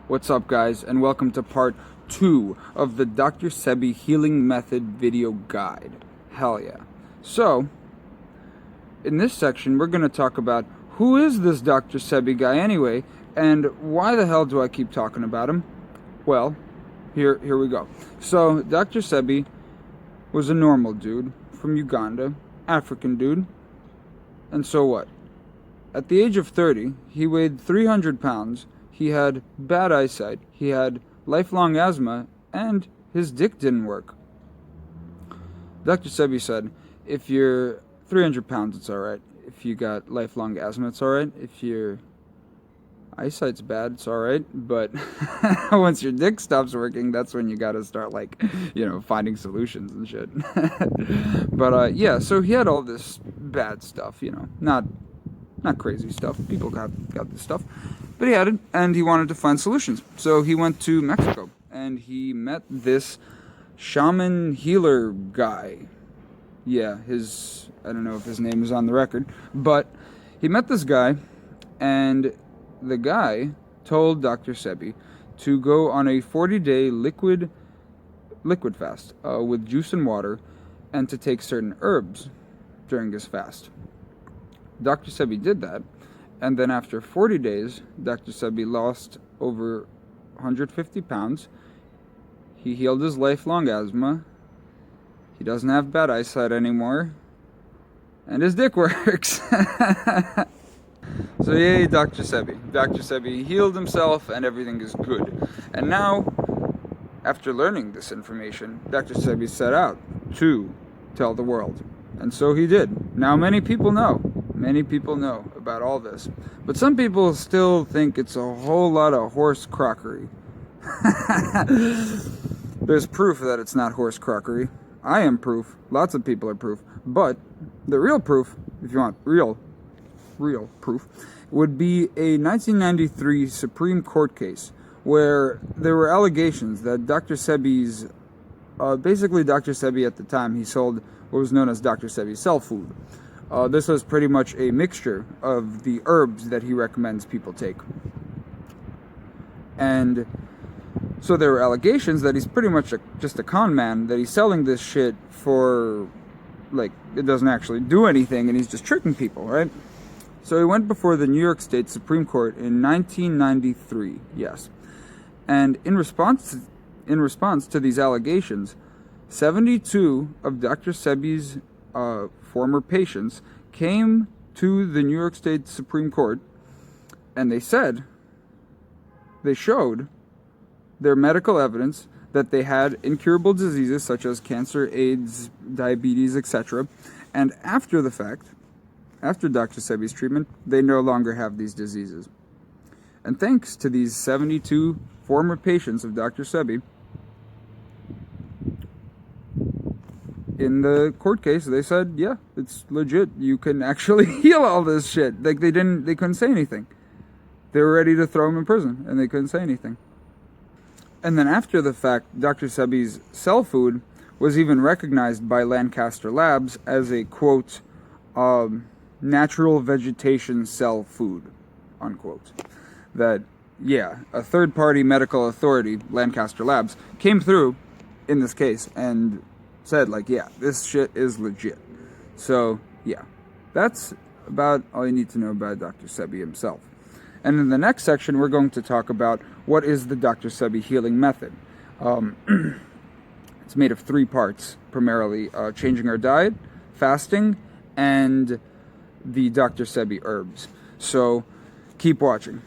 What's up, guys, and welcome to part 2 of the Dr. Sebi Healing Method video guide. Hell yeah. So, in this section, we're going to talk about who is this Dr. Sebi guy anyway, and why the hell do I keep talking about him? Well, here we go. So, Dr. Sebi was a normal dude from Uganda, African dude, and so what? At the age of 30, he weighed 300 pounds, he had bad eyesight, he had lifelong asthma, and his dick didn't work. Dr. Sebi said, if you're 300 pounds, it's alright. If you got lifelong asthma, it's alright. If your eyesight's bad, it's alright. But once your dick stops working, that's when you gotta start, finding solutions and shit. But, yeah, so he had all this bad stuff, not crazy stuff. People got this stuff. But he had it, and he wanted to find solutions. So he went to Mexico, and he met this shaman healer guy. Yeah, I don't know if his name is on the record, but he met this guy, and the guy told Dr. Sebi to go on a 40-day liquid fast with juice and water, and to take certain herbs during his fast. Dr. Sebi did that, and then after 40 days, Dr. Sebi lost over 150 pounds. He healed his lifelong asthma. He doesn't have bad eyesight anymore. And his dick works. So yay, Dr. Sebi. Dr. Sebi healed himself and everything is good. And now, after learning this information, Dr. Sebi set out to tell the world. And so he did. Now many people know. Many people know about all this. But some people still think it's a whole lot of horse crockery. There's proof that it's not horse crockery. I am proof. Lots of people are proof. But the real proof, if you want real proof, would be a 1993 Supreme Court case where there were allegations that Dr. Sebi's, basically Dr. Sebi at the time, he sold what was known as Dr. Sebi's cell food. This was pretty much a mixture of the herbs that he recommends people take. And so there were allegations that he's pretty much just a con man, that he's selling this shit for, it doesn't actually do anything, and he's just tricking people, right? So he went before the New York State Supreme Court in 1993, yes. And in response to these allegations, 72 of Dr. Sebi's former patients came to the New York State Supreme Court, and they showed their medical evidence that they had incurable diseases such as cancer, AIDS, diabetes, etc. And after the fact, after Dr. Sebi's treatment, they no longer have these diseases. And thanks to these 72 former patients of Dr. Sebi, in the court case, they said, yeah, it's legit. You can actually heal all this shit. They couldn't say anything. They were ready to throw him in prison, and they couldn't say anything. And then after the fact, Dr. Sebi's cell food was even recognized by Lancaster Labs as a, quote, natural vegetation cell food, unquote. That, yeah, a third-party medical authority, Lancaster Labs, came through in this case and said, yeah, this shit is legit. So, yeah, that's about all you need to know about Dr. Sebi himself. And in the next section, we're going to talk about what is the Dr. Sebi Healing Method. It's made of 3 parts, primarily changing our diet, fasting, and the Dr. Sebi herbs. So, keep watching.